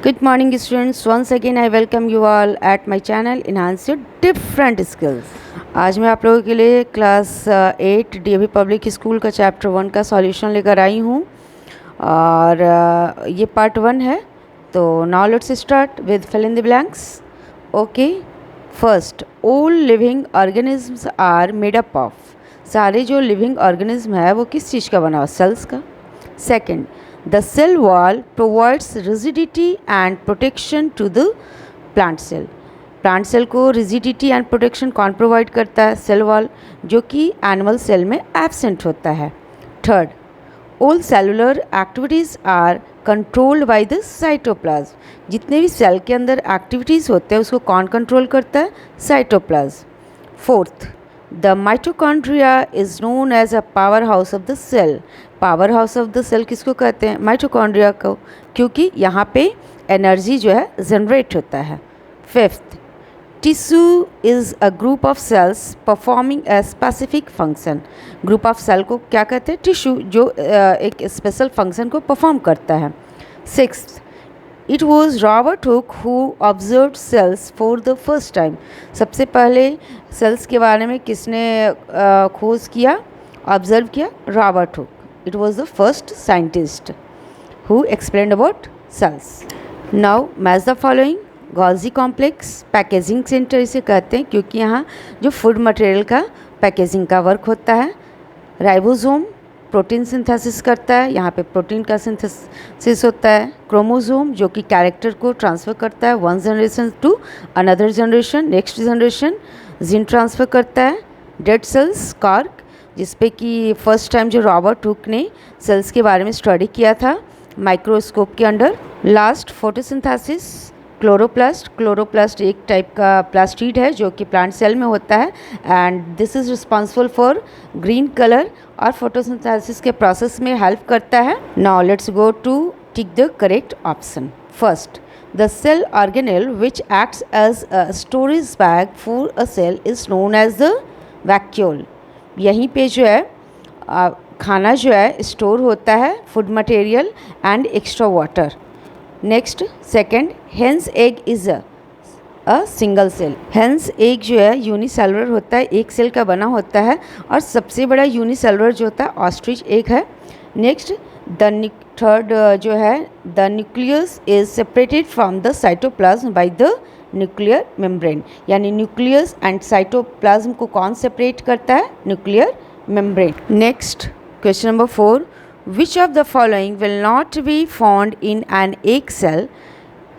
Good morning students, once again I welcome you all at my channel Enhance Your Different Skills। आज मैं आप लोगों के लिए क्लास 8 डीएवी पब्लिक स्कूल का चैप्टर 1 का सॉल्यूशन लेकर आई हूँ और ये पार्ट 1 है। तो now let's start with fill in the blanks. Okay, first, all living organisms are made up of. सारे जो लिविंग ऑर्गेनिज्म है वो किस चीज़ का बना हुआ? सेल्स का। Second, the cell wall provides rigidity and protection to the plant cell। Plant cell को रिजिडिटी एंड प्रोटेक्शन कौन प्रोवाइड करता है? सेल वॉल, जो कि एनिमल सेल में एब्सेंट होता है। Third, all cellular activities are controlled by the cytoplasm. जितने भी सेल के अंदर एक्टिविटीज़ होते हैं उसको कौन कंट्रोल करता है? Cytoplasm. Fourth, the mitochondria is known as a power house of the cell. Power house of the cell किसको कहते हैं? माइटोकॉन्ड्रिया को, क्योंकि यहाँ पे एनर्जी जो है जनरेट होता है। Fifth, tissue is a group of cells performing a specific function. Group of cell को क्या कहते हैं? टिश्यू, जो एक स्पेशल फंक्शन को परफॉर्म करता है। Sixth, it was Robert Hooke who observe cells for the first time. सबसे पहले सेल्स के बारे में किसने खोज किया, ऑब्जर्व किया? Robert Hooke. It was the first scientist who explained about cells. Now match the following. Golgi complex packaging centre इसे कहते हैं क्योंकि यहाँ जो फूड मटेरियल का पैकेजिंग का वर्क होता है। राइबोसोम प्रोटीन सिंथेसिस करता है, यहाँ पे प्रोटीन का सिंथेसिस होता है। क्रोमोसोम जो कि कैरेक्टर को ट्रांसफ़र करता है one generation to another generation, next generation. Gene transfer करता है। डेड सेल्स कार्क, जिस पे कि फर्स्ट टाइम जो रॉबर्ट हुक ने सेल्स के बारे में स्टडी किया था माइक्रोस्कोप के under. Last, photosynthesis chloroplast. Chloroplast एक टाइप का प्लास्टिड है जो कि प्लांट सेल में होता है and this is responsible for green colour और फोटोसिंथेसिस के प्रोसेस में हेल्प करता है। Now let's go to tick the correct option. First, the cell organelle which acts as a storage bag for a cell is known as the vacuole. यहीं पे जो है खाना जो है स्टोर होता है, food material and extra water. Next, second, hen's egg is a single cell. Hen's egg जो है यूनिसेलुलर होता है, एक सेल का बना होता है और सबसे बड़ा यूनिसेलुलर जो होता है ऑस्ट्रिच एग है। नेक्स्ट, थर्ड जो है the nucleus is separated from the cytoplasm by the nuclear membrane. यानी न्यूक्लियस एंड साइटोप्लाज्म को कौन सेपरेट करता है? Nuclear membrane. Next, question number 4, which of the following will not be found in an egg cell?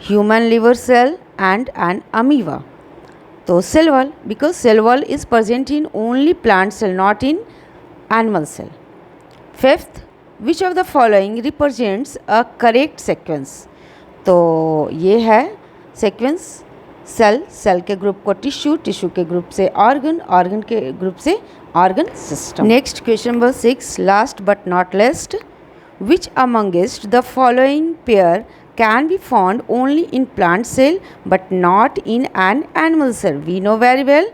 Human liver cell and an amoeba. तो cell wall, because cell wall is present in only plant cell, not in animal cell. Fifth, which of the following represents a correct sequence? तो ये है sequence. Cell, cell के group को tissue, tissue के group से organ, organ के group से organ system. Next, question number 6, last but not least, which amongst the following pair can be found only in plant cell but not in an animal cell? We know very well.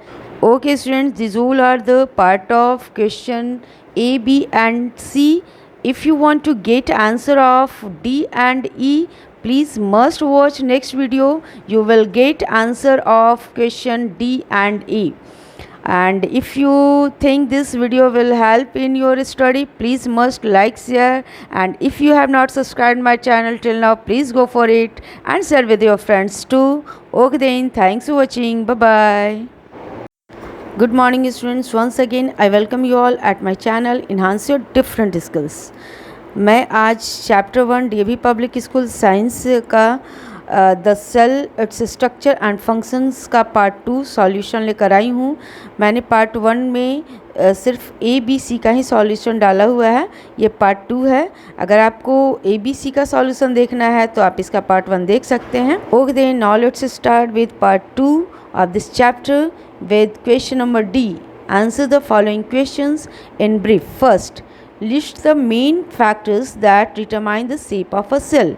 Okay students, these all are the part of question A, B and C. If you want to get answer of D and E, please must watch next video. You will get answer of question D and E. And if you think this video will help in your study, please must like, share, and if you have not subscribed my channel till now, please go for it and share with your friends too. Okay then, thanks for watching. Bye bye. Good morning students, once again I welcome you all at my channel Enhance Your Different Skills। मैं आज chapter 1 DAV public school science का the cell its structure and functions का part 2 solution लेकर आई हूँ। मैंने part 1 में सिर्फ ABC का ही सॉल्यूशन डाला हुआ है, ये पार्ट 2 है। अगर आपको ABC का सॉल्यूशन देखना है तो आप इसका पार्ट 1 देख सकते हैं। Okay then, now let's start with part 2 of this chapter with question number D। Answer the following questions in brief. First, list the main factors that determine the shape of a cell।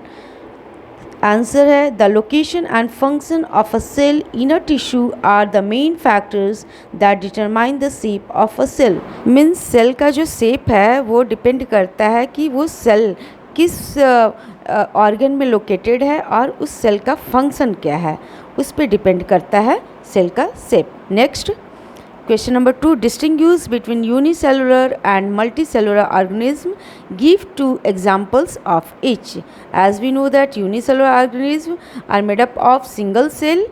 Answer है the location and function of a cell in a tissue are the main factors that determine the shape of a cell. Means cell का जो shape है वो depend करता है कि वो cell किस ऑर्गन में लोकेटेड है और उस सेल का फंक्शन क्या है, उस पे डिपेंड करता है सेल का shape. Next question number 2, distinguish between unicellular and multicellular organism, give 2 examples of each. As we know that unicellular organisms are made up of single cell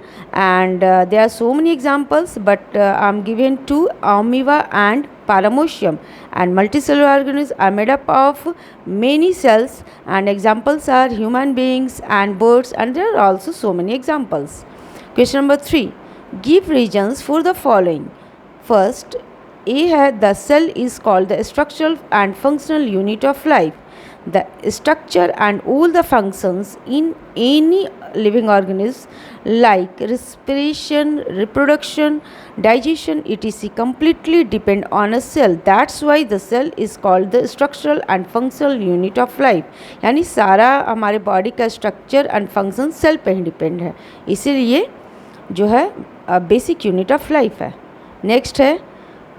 and there are so many examples, but I'm given 2, amoeba and paramecium. And multicellular organisms are made up of many cells and examples are human beings and birds, and there are also so many examples. Question number 3, give reasons for the following. First, A है the cell is called the structural and functional unit of life. The structure and all the functions in any living organism like respiration, reproduction, digestion, etc. completely depend on a cell. That's why the cell is called the structural and functional unit of life. यानी सारा हमारे body का structure and function cell पे ही depend है, इसीलिए जो है basic unit of life है। नेक्स्ट है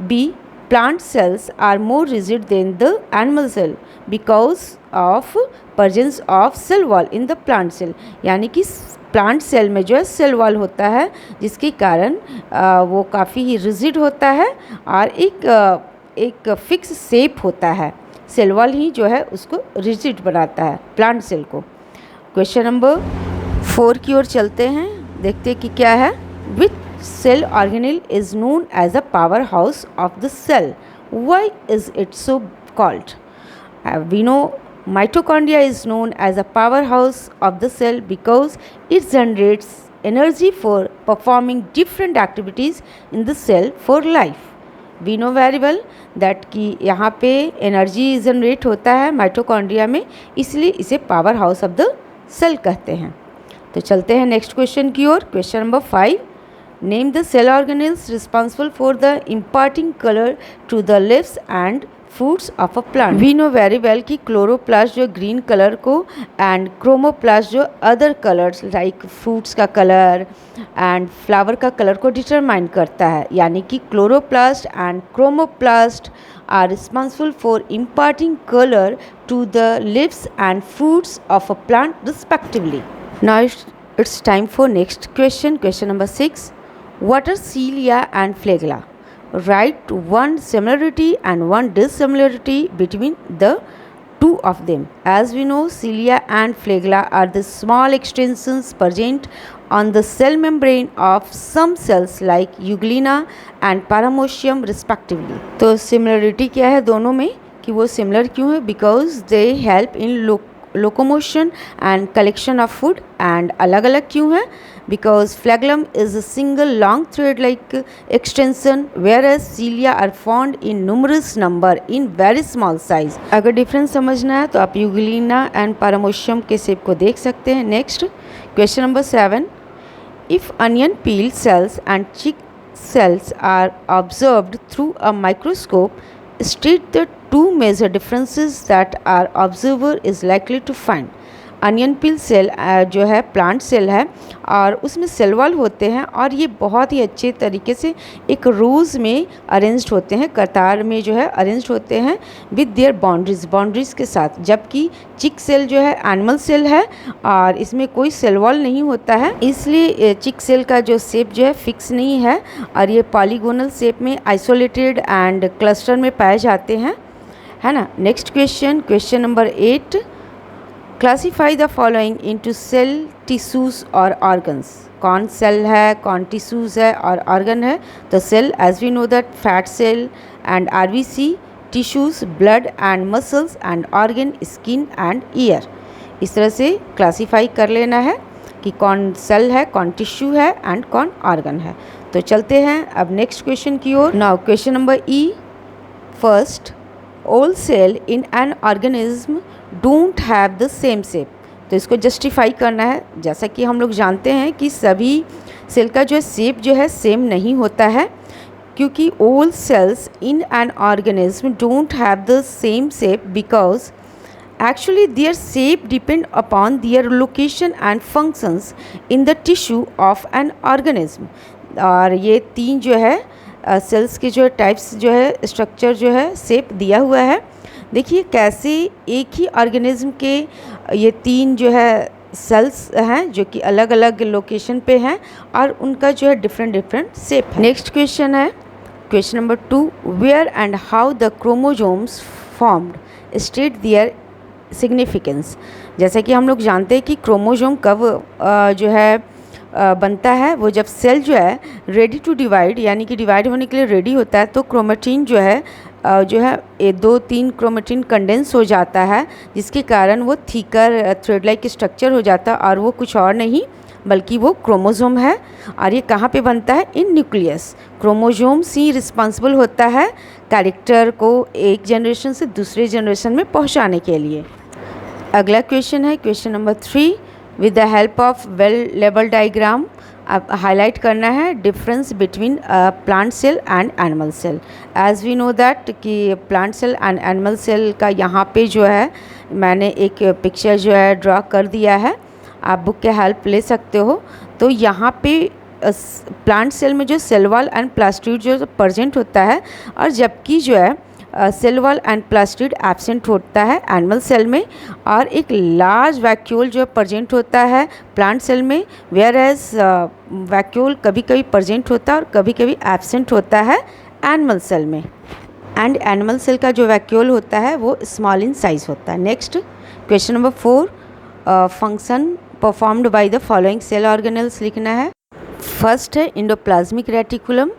B, plant cells are more rigid than the animal cell because of presence of cell wall in the plant cell. यानी कि प्लांट सेल में जो है सेल वॉल होता है जिसके कारण वो काफ़ी ही रिजिड होता है और एक फिक्स शेप होता है। सेल वॉल ही जो है उसको रिजिड बनाता है प्लांट सेल को। क्वेश्चन नंबर 4 की ओर चलते हैं, देखते हैं कि क्या है। विच cell organelle is known as a powerhouse of the cell? Why is it so called? We know mitochondria is known as a powerhouse of the cell because it generates energy for performing different activities in the cell for life. We know very well that कि यहाँ पे energy generate होता है mitochondria में, इसलिए इसे power house of the cell कहते हैं। तो चलते हैं नेक्स्ट क्वेश्चन की ओर। Question number 5, Name the cell organelles responsible for the imparting color to the leaves and fruits of a plant. We know very well कि क्लोरोप्लास्ट जो green colour को एंड क्रोमोप्लास्ट जो अदर कलर्स लाइक फ्रूट्स का colour and flower का colour को determine करता है। यानी कि chloroplast and chromoplast are responsible for imparting color to the leaves and fruits of a plant respectively. Now it's time for next question. Question number 6. What are cilia and flagella? Write one similarity and one dissimilarity between the two of them. As we know, cilia and flagella are the small extensions present on the cell membrane of some cells like euglena and paramecium respectively. तो similarity क्या है दोनों में कि वो similar क्यों है? Because they help in locomotion and collection of food. and अलग अलग क्यों है? Because flagellum is a single long thread like extension whereas cilia are found in numerous number in very small size. अगर difference समझना है तो आप Euglena and पैरामोशियम के शेप को देख सकते हैं। Next question number 7, if onion peel cells and chick cells are observed through a microscope, state the two major differences that our observer is likely to find. Onion peel cell जो है plant cell है और उसमें cell wall होते हैं और ये बहुत ही अच्छे तरीके से एक रोज़ में अरेंज्ड होते हैं, कतार में जो है अरेंज्ड होते हैं विद देयर बाउंड्रीज़ के साथ। जबकि चिक सेल जो है एनिमल सेल है और इसमें कोई सेल वॉल नहीं होता है, इसलिए चिक सेल का जो शेप जो है फिक्स नहीं है और ये पॉलीगोनल शेप में आइसोलेटेड एंड क्लस्टर में पाए जाते हैं, है ना। Next question number 8, classify the following into cell, tissues और ऑर्गन्स। कौन सेल है, कौन टिश्यूज़ है और ऑर्गन है? तो cell as we know that fat cell and RBC, tissues blood and muscles and organ skin and ear. इस तरह से क्लासीफाई कर लेना है कि कौन सेल है, कौन टिश्यू है एंड कौन ऑर्गन है। तो चलते हैं अब नेक्स्ट क्वेश्चन की ओर। Now question number E, first, all cell in an organism don't have the same shape. तो इसको जस्टिफाई करना है। जैसा कि हम लोग जानते हैं कि सभी सेल का जो शेप जो है सेम नहीं होता है, क्योंकि all cells in an organism don't have the same shape because actually their shape depend upon their location and functions in the tissue of an organism. और ये तीन जो है सेल्स के जो टाइप्स जो है स्ट्रक्चर जो है शेप दिया हुआ है। देखिए कैसे एक ही ऑर्गेनिज्म के ये 3 जो है सेल्स हैं जो कि अलग अलग लोकेशन पे हैं और उनका जो है डिफरेंट डिफरेंट शेप है। नेक्स्ट क्वेश्चन है question number 2, where and how the chromosomes formed state their significance. जैसा कि हम लोग जानते हैं कि क्रोमोजोम कब जो है बनता है, वो जब सेल जो है रेडी टू डिवाइड यानी कि डिवाइड होने के लिए रेडी होता है तो क्रोमेटिन जो है 2-3 क्रोमेटिन कंडेंस हो जाता है, जिसके कारण वो थीकर थ्रेड लाइक स्ट्रक्चर हो जाता है और वो कुछ और नहीं बल्कि वो क्रोमोसोम है। और ये कहाँ पे बनता है? इन न्यूक्लियस। क्रोमोसोम ही रिस्पॉन्सिबल होता है कैरेक्टर को एक जनरेशन से दूसरे जनरेशन में पहुँचाने के लिए। अगला क्वेश्चन है question number 3, with the help of well label diagram अब हाईलाइट करना है difference between plant cell and animal cell. As we know that कि plant cell and animal cell का यहाँ पे जो है मैंने एक पिक्चर जो है ड्रा कर दिया है, आप बुक के हेल्प ले सकते हो। तो यहाँ पे प्लांट सेल में जो सेल वॉल एंड प्लास्टिड जो प्रेजेंट होता है और जबकि जो है cell wall and plastid absent होता है एनिमल सेल में, और एक लार्ज वैक्यूल जो प्रेजेंट होता है प्लांट सेल में, वेयर एज वैक्यूल कभी कभी प्रेजेंट होता है और कभी कभी एब्सेंट होता है एनिमल सेल में। एंड एनिमल सेल का जो वैक्यूल होता है वो स्मॉल इन साइज होता है। Next question number 4, function performed by the following cell organelles लिखना है। फर्स्ट है endoplasmic reticulum,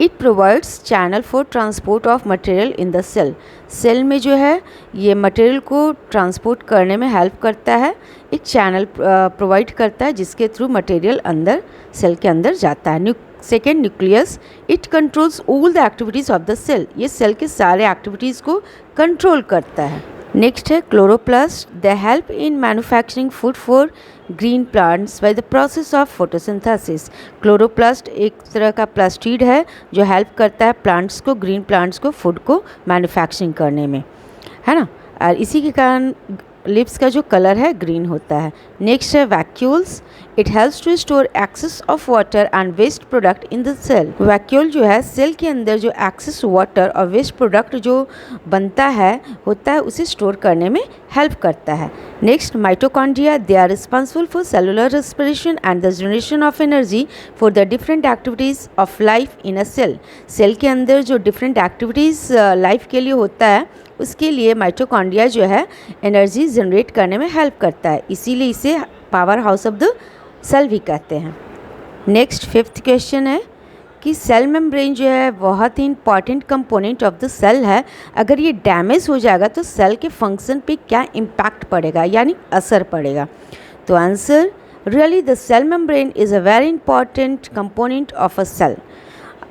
it provides channel for transport of material in the cell. Cell में जो है ये मटेरियल को ट्रांसपोर्ट करने में हेल्प करता है, एक चैनल प्रोवाइड करता है जिसके थ्रू मटेरियल अंदर सेल के अंदर जाता है। Second nucleus, it controls all the activities of the cell, ये सेल के सारे एक्टिविटीज़ को कंट्रोल करता है। नेक्स्ट है chloroplast, they help in manufacturing food for green plants by the process of photosynthesis. Chloroplast एक तरह का प्लास्टिड है जो हेल्प करता है प्लांट्स को, ग्रीन प्लांट्स को फूड को मैन्युफैक्चरिंग करने में, है ना। और इसी के कारण लिप्स का जो कलर है ग्रीन होता है। नेक्स्ट है vacuoles, it helps to store excess of water and waste product in the cell. Vacuole जो है सेल के अंदर जो एक्सेस वाटर और वेस्ट प्रोडक्ट जो बनता है होता है उसे स्टोर करने में हेल्प करता है। Next mitochondria, they are responsible for cellular respiration and the generation of energy for the different activities of life in a cell. Cell के अंदर जो डिफरेंट एक्टिविटीज़ लाइफ के लिए होता है उसके लिए माइटोकॉन्ड्रिया जो है एनर्जी जनरेट करने में हेल्प करता है, इसीलिए इसे power house of the cell भी कहते हैं। नेक्स्ट 5th क्वेश्चन है कि सेल मेम्ब्रेन जो है बहुत ही important component of the cell है, अगर ये डैमेज हो जाएगा तो सेल के फंक्शन पे क्या इम्पैक्ट पड़ेगा यानी असर पड़ेगा। तो answer, really the cell membrane is a very important component of a cell,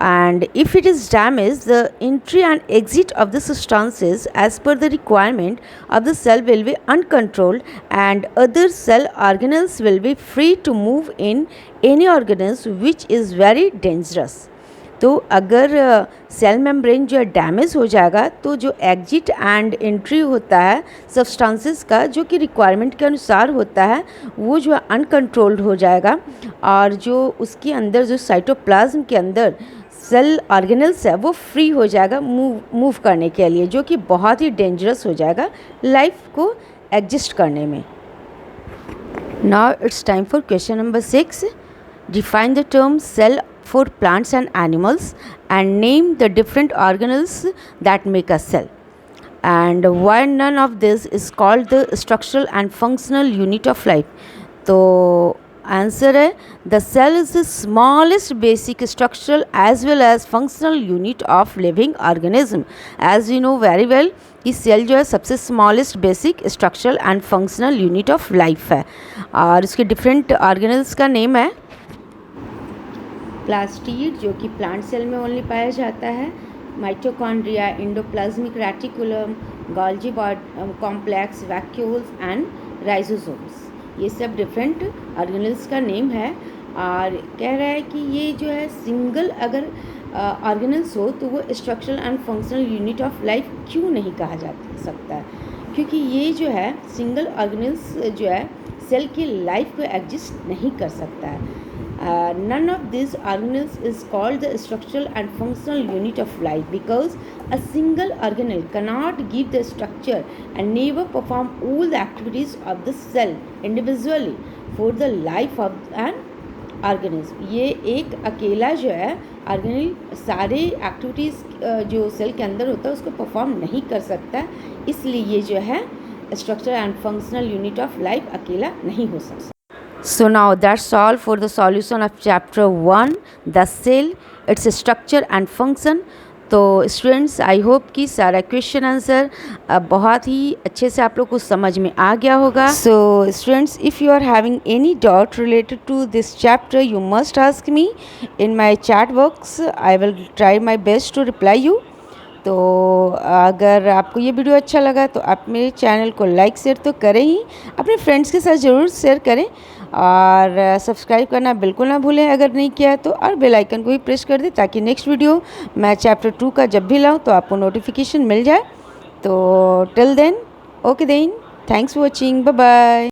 and if it is damaged, the entry and exit of the substances as per the requirement of the cell will be uncontrolled and other cell organelles will be free to move in any organism which is very dangerous। तो अगर cell membrane जो है damage हो जाएगा तो जो exit and entry होता है सब्सटेंसेस का जो कि रिक्वायरमेंट के अनुसार होता है वो जो है अनकंट्रोल्ड हो जाएगा, और जो उसके अंदर जो साइटोप्लाज्म के अंदर सेल ऑर्गेनल्स है वो फ्री हो जाएगा मूव करने के लिए, जो कि बहुत ही डेंजरस हो जाएगा लाइफ को एग्जिस्ट करने में। Now it's time for question number 6, define the term cell for plants and animals and name the different organelles that make a cell, and why none of this is called the structural and functional unit of life। तो answer है the cell is the smallest basic structural as well as functional unit of living organism। as we know very well कि cell जो है सबसे smallest basic structural and functional unit of life है, और इसके different organelles का name है plastid जो कि प्लांट सेल में ओनली पाया जाता है, mitochondria, endoplasmic reticulum, Golgi complex, vacuoles and राइजोसोम्स। ये सब डिफरेंट ऑर्गेनल्स का नेम है, और कह रहा है कि ये जो है सिंगल अगर ऑर्गेनल्स हो तो वो structural and functional unit of life क्यों नहीं कहा जा सकता है, क्योंकि ये जो है सिंगल ऑर्गेनल्स जो है सेल की लाइफ को एग्जिस्ट नहीं कर सकता है। None of these organelles is called the structural and functional unit of life because a single organelle cannot give the structure and never perform all the activities of the cell individually for the life of an organism। ये एक अकेला जो है organelle सारे activities जो cell के अंदर होता है उसको परफॉर्म नहीं कर सकता, इसलिए ये जो है structure and functional unit of life अकेला नहीं हो सकता। So now that's all for the solution of chapter 1, the cell, its structure and function। तो स्टूडेंट्स आई होप कि सारा क्वेश्चन आंसर बहुत ही अच्छे से आप लोग को समझ में आ गया होगा। So students, if you are having any doubt related to this chapter you must ask me in my chat box, I will try my best to reply you. तो अगर आपको ये वीडियो अच्छा लगा तो आप मेरे चैनल को लाइक शेयर तो करें ही, अपने फ्रेंड्स के साथ ज़रूर शेयर करें और सब्सक्राइब करना बिल्कुल ना भूलें अगर नहीं किया है तो, और बेल आइकन को भी प्रेस कर दें ताकि नेक्स्ट वीडियो मैं चैप्टर 2 का जब भी लाऊं तो आपको नोटिफिकेशन मिल जाए। तो till then, okay then, thanks for watching, bye bye.